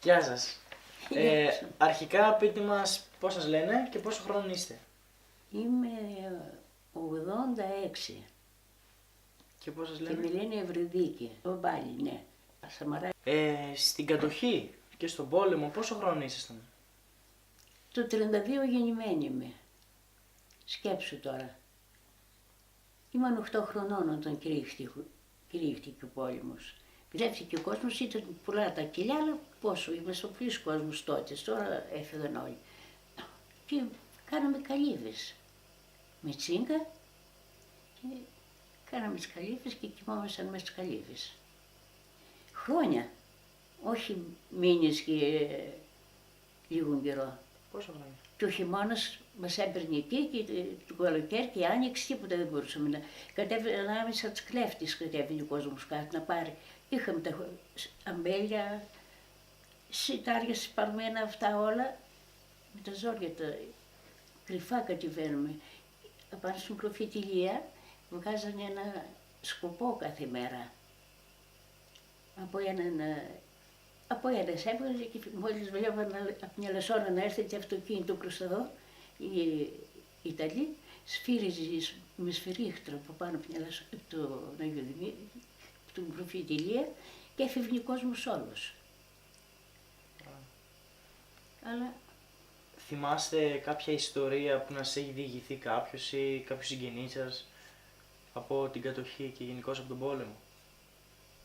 Γεια σας. Γεια σου. Αρχικά πείτε μας πώς σας λένε και πόσο χρόνο είστε. Είμαι 86 Και πώς σας και με λένε. λένε Ευρυδίκη. Πάλι, ναι. Σαμαρά. Στην κατοχή και στον πόλεμο πόσο χρόνο ήσασταν. Το 32 γεννημένη είμαι. Σκέψου τώρα. Ήμουν 8 χρονών όταν κηρύχθηκε ο πόλεμος. Πειρεύτηκε ο κόσμος, ήταν πολλά τα κοιλιά, αλλά πόσο, είμαστε ο πλήρης κόσμος τότε, τώρα έφυγαν όλοι. Και κάναμε καλύβες με τσίγκα και κάναμε τις καλύβες και κοιμόμασταν μέσα στις καλύβες. Χρόνια, όχι μήνες και λίγο καιρό. Πόσο χρόνο. Και ο χειμώνας μας έμπαιρνε εκεί και το καλοκαίρι και η άνοιξη τίποτα δεν μπορούσαμε να κατέβαινε ανάμεσα τις κλέφτες, κατέβαινε ο κόσμος κάτω να πάρει. Είχαμε τα αμπέλια, σιτάρια σπαρμένα αυτά όλα, με τα ζόρια τα κρυφά κατεβαίνουμε. Απάνω στην προφητηλία βγάζανε ένα σκοπό κάθε μέρα. Από ένας έβγαζε και μόλις βλέπανε από μια λεσόνα να έρθει και αυτοκίνητο προς εδώ, οι Ιταλοί σφύριζε με σφυρίχτρα από πάνω από τον Αγιο Δημήτρη, από την προφητηλία και έφευγε ο κόσμος όλος. Αλλά Θυμάστε κάποια ιστορία που να σας έχει διηγηθεί κάποιος ή κάποιος συγγενής σας από την κατοχή και γενικώς από τον πόλεμο.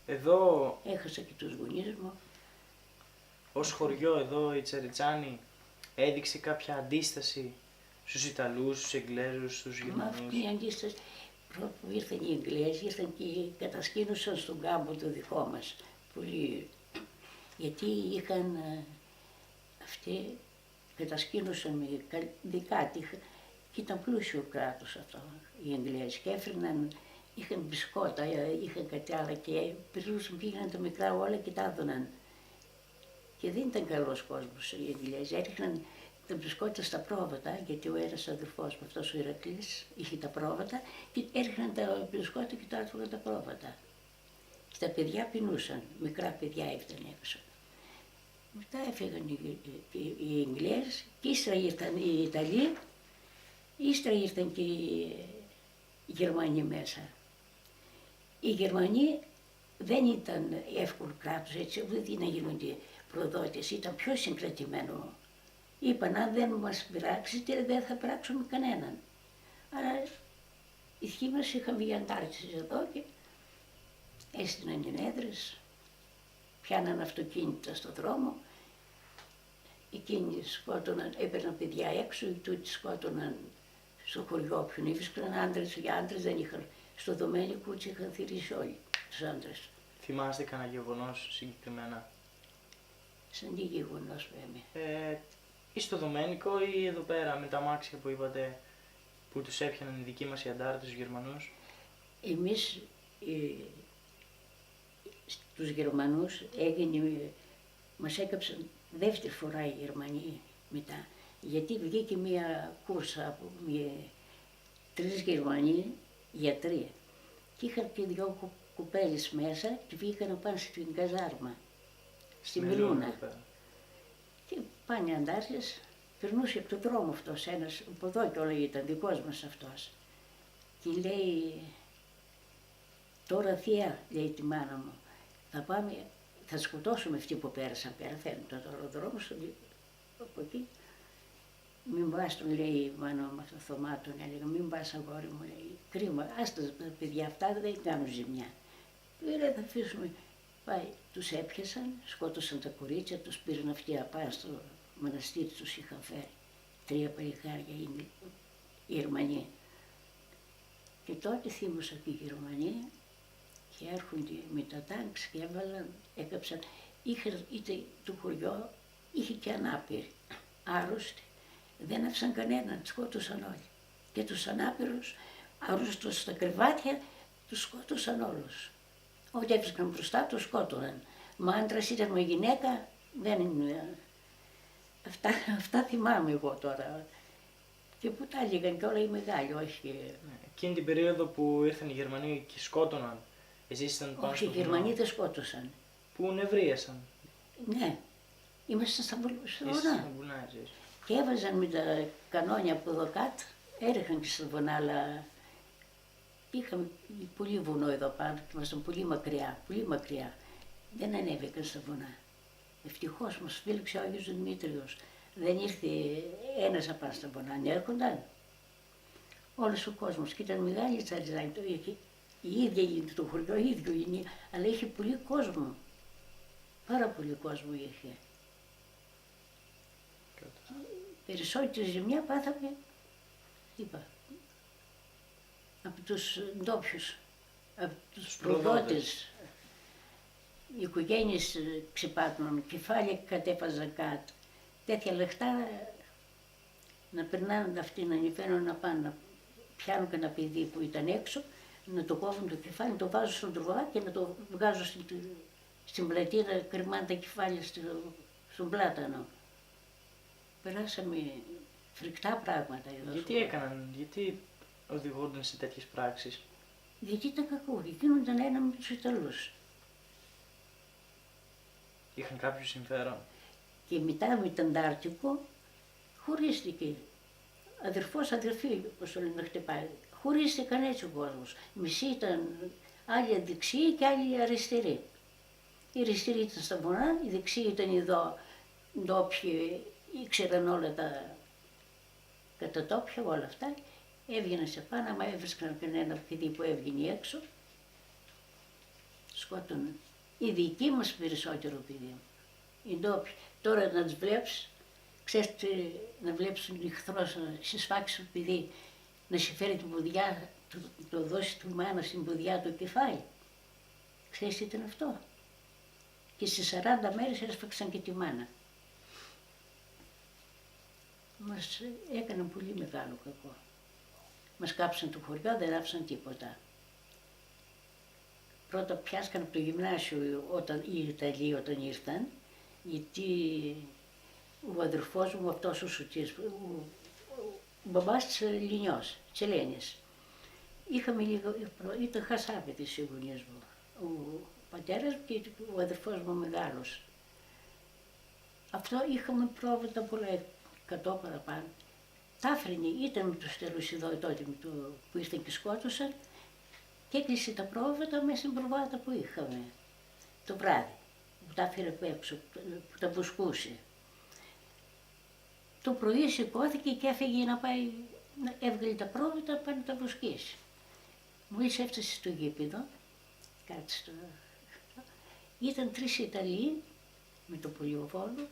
Εδώ, έχασα και τους γονείς μου. ως χωριό εδώ η Τσαριτσάνη έδειξε κάποια αντίσταση στους Ιταλούς, στους Εγγλέζους, στους Μα Γερμανούς. αυτή η αντίσταση, πρώτα που ήρθαν οι Εγγλέζοι, ήρθαν και κατασκήνωσαν στον κάμπο το δικό μας. Πολύ. Γιατί είχαν αυτοί, κατασκήνωσαν με δικάτι και ήταν πλούσιο κράτος αυτό οι Εγγλέζοι και έφερναν, είχαν μπισκότα, είχαν κάτι άλλα και πήγαιναν τα μικρά όλα και τα έδωναν. Και δεν ήταν καλός κόσμος οι Εγγλέζοι, έριχναν τα μπισκότα στα πρόβατα, γιατί ο ένας αδερφός μου, αυτός ο Ηρακλής, είχε τα πρόβατα και έριχναν τα μπισκότα και τα άτρωγαν τα πρόβατα. Και τα παιδιά πεινούσαν, μικρά παιδιά έφτανε έξω. Μετά έφυγαν οι Εγγλέζοι και ύστερα ήρθαν οι Ιταλοί, ύστερα ήρθαν και οι Γερμανοί μέσα. Οι Γερμανοί δεν ήταν εύκολο κράτος, έτσι, δεν να γίνονται προδότες, ήταν πιο συγκρατημένο. Είπαν αν δεν μας πειράξετε δεν θα πράξουμε κανέναν. Άρα οι θείοι μας είχαν βγει αντάρτησες εδώ και έστειναν οι έδρες, πιάναν αυτοκίνητα στο δρόμο, εκείνοι σκότωναν, έπαιρναν παιδιά έξω, οι τούτοι σκότωναν στο χωριό όποιον έβρισκαν, άντρες ή άντρες δεν είχαν. Στο Δομένικο τους είχαν θυρίσει όλοι τους άντρες. Θυμάστε κανένα γεγονός συγκεκριμένα. Σαν τι γεγονός βέβαια. Ή στο Δομένικο ή εδώ πέρα με τα αμάξια που είπατε που τους έπιαναν οι δικοί μας οι αντάρτες, τους Γερμανούς. Εμείς τους Γερμανούς μας έκαψαν δεύτερη φορά οι Γερμανοί μετά. Γιατί βγήκε μια κούρσα από 3 Γερμανοί γιατροί και είχαν και 2 κουπέλες μέσα και βγήκαν να πάνε στην καζάρμα, στη Μελούνα. Και πάνε οι αντάρτες, περνούσε από τον δρόμο αυτός ένας, από εδώ και όλα ήταν δικός μας αυτός. Και λέει, τώρα θεία, λέει τη μάνα μου, θα πάμε, θα σκοτώσουμε αυτοί που πέρασαν πέρα, φαίνεται τώρα ο δρόμος, από εκεί. Μην πας, τον λέει η μάνα μου, αυτό το Θωμά τον έλεγα, μην πας αγόρι μου, λέει, κρίμα, άστα τα παιδιά αυτά δεν κάνουν ζημιά. Λέει, θα αφήσουμε. Πάει, τους έπιασαν, σκότωσαν τα κορίτσια, τους πήραν αυτοί απάνω στο μοναστήρι, τους είχαν φέρει 3 παλικάρια οι Γερμανοί. Και τότε θύμωσαν και οι Γερμανοί και έρχονται με τα τάγκς και έβαλαν, έκαψαν, το χωριό είχε και ανάπηροι, άρρωστοι, δεν άφησαν κανέναν, τους σκότωσαν όλοι. Και τους ανάπηρους, άρρωστους στα κρεβάτια, τους σκότωσαν όλους. Ό,τι έβρισκαν μπροστά τους σκότωναν. Μα άντρας ήταν με γυναίκα, δεν είναι. Αυτά θυμάμαι εγώ τώρα. Και που τα έλεγαν και όλα οι μεγάλοι, όχι. Εκείνη την περίοδο που ήρθαν οι Γερμανοί και σκότωναν, εσείς ήταν πάνω Όχι, στο οι Γερμανοί δεν σκότωσαν. που νευρίασαν. Ναι, Ήμασταν στα Είστε βουνά. στα βουνά εσείς. Και έβαζαν με τα κανόνια από εδώ κάτω, έριχναν και στα βουνά, αλλά είχαμε πολύ βουνό εδώ πάνω και ήμασταν πολύ μακριά, πολύ μακριά. Δεν ανέβηκαν στα βουνά. Ευτυχώς μας φίλεξε ο Άγιος Δημήτριος. Δεν ήρθε ένας από στα βουνά, ανέρχονταν. Όλος ο κόσμος και ήταν μεγάλη Τσαριζάκη, το είχε. Η ίδια είναι το χωριό, ίδιο είναι, αλλά είχε πολύ κόσμο. Πάρα πολύ κόσμο είχε. Περισσότερη ζημιά πάθαμε, είπα, από τους ντόπιους, από τους προδότες. Οι οικογένειες ξεπάτωναν, κεφάλια κατέβαζαν κάτω. Τέτοια λεφτά να περνάνε αυτοί, να ανεβαίνουν να πάνε, να πιάνουν και ένα παιδί που ήταν έξω, να το κόβουν το κεφάλι, να το βάζουν στον τροβά και να το βγάζουν στην πλατεία, να κρεμάνε τα κεφάλια στον πλάτανο. Περάσαμε φρικτά πράγματα εδώ. Γιατί έκαναν, γιατί οδηγούνταν σε τέτοιες πράξεις? Γιατί ήταν κακούργοι, γίνονταν ένα με τους Ιταλούς. Είχαν κάποιο συμφέρον? Και μετά με τον Αντάρτικο χωρίστηκε. Αδερφός, αδερφή, όπως το λένε, να χτυπάει. Χωρίστηκαν έτσι ο κόσμος. Μισοί ήταν άλλοι δεξιοί και άλλοι αριστεροί. Οι αριστεροί ήταν στα βουνά, οι δεξιοί ήταν εδώ, ντόπιοι, ήξεραν όλα τα κατατόπια, όλα αυτά. Έβγαιναν σε πάνω, άμα έβρισκαν κανένα παιδί που έβγαινε έξω, σκότωναν. Οι δικοί μας περισσότερο παιδί. Οι ντόπιοι. Τώρα να τους βλέπεις, ξέρεις να βλέπεις τον εχθρό να σε σφάξει το παιδί, να σε φέρει την ποδιά, το δώσει του μάνα στην ποδιά το κεφάλι. Ξέρεις τι ήταν αυτό? Και στις 40 μέρες έσφαξαν και τη μάνα. Μας έκαναν πολύ μεγάλο κακό. Μας κάψαν το χωριό, δεν άφησαν τίποτα. Πρώτα πιάσκαν από το γυμνάσιο οι Ιταλοί όταν ήρθαν, γιατί ο αδερφός μου, αυτός ο Σωτής, ο μπαμπάς της Λινιός, της Ελένης. Είχαμε λίγο, ήταν χασάπετες οι γονείς μου. Ο πατέρας μου και ο αδερφός μου μεγάλος. Αυτό είχαμε πρόβατα πολλά, 100 παραπάνω. Τάφρυνε, ήταν με τους Τελουσιδόη τότε που ήρθαν και σκότωσαν και έκλεισε τα πρόβατα μέσα στην προβάτα που είχαμε το βράδυ, που τα έφερε απ' έξω, που τα βουσκούσε. Το πρωί σηκώθηκε και έφυγε να πάει, έβγαλε τα πρόβατα, πάει να τα βουσκήσει. Μόλις έφτασε στο γήπεδο, κάτσε ήταν 3 Ιταλοί με το πολιοβόλο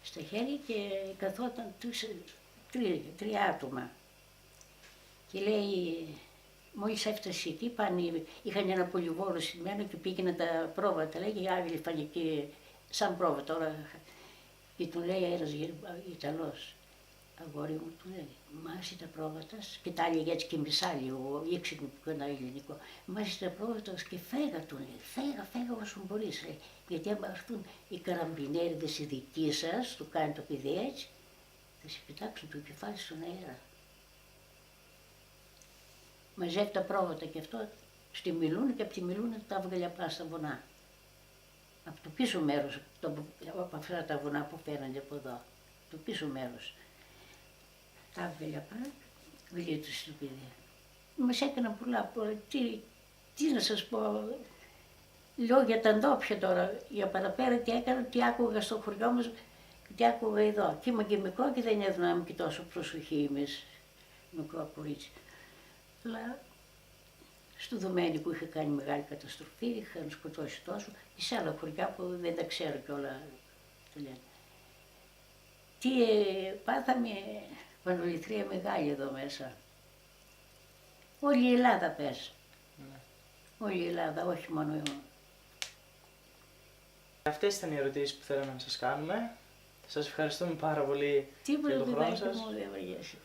στα χέρια και καθόταν 3 άτομα. Και λέει, μόλις έφτασε εκεί, πάνε, είχαν ένα πολυβόλο σημμένο και πήγαιναν τα πρόβατα, λέγει, άγγελοι φανική, σαν πρόβατα όλα. Και του λέει ένας Ιταλός, αγόρι μου, του λέει, μάζει τα πρόβατα, και τα έλεγε έτσι και μισάλι, ήξερε που ήταν ελληνικό, μάζει τα πρόβατα και φέγα, του λέει, φέγα όσο μπορείς, λέει, γιατί άμα έρθουν οι καραμπινέριδες οι δικοί σας, του κάνει το παιδί έτσι, θα σε πετάξουν το κεφάλι στον αέρα. Μαζεύει τα πρόβατα και αυτό στη Μιλούνα και από τη Μιλούνα τα έβγαλε απλά στα βουνά. Από το πίσω μέρος, από αυτά τα βουνά που φέρνανε από εδώ, το πίσω μέρος. Τα έβγαλε απλά, γλίτωσε το παιδί. Μας έκαναν πολλά, τι να σας πω, λέω για τα ντόπια τώρα, για παραπέρα τι έκανα, τι άκουγα στο χωριό μας, τι άκουγα εδώ. Και είμαι και μικρό και δεν έδιναμε και τόσο προσοχή εμείς, μικρό κορίτσι. Αλλά στο Δωμένη που είχε κάνει μεγάλη καταστροφή, είχαν σκοτώσει τόσο, και σε άλλα χωριά που δεν τα ξέρω κιόλα, το λένε. Τι πάθαμε, πανοληθρία μεγάλη εδώ μέσα. Όλη η Ελλάδα παίζει. Όλη η Ελλάδα, όχι μόνο εγώ. Αυτές ήταν οι ερωτήσεις που θέλαμε να σας κάνουμε. Σας ευχαριστούμε πάρα πολύ Τίποτα για τον χρόνο παιδάκι σας. μου δεν βαριέσαι.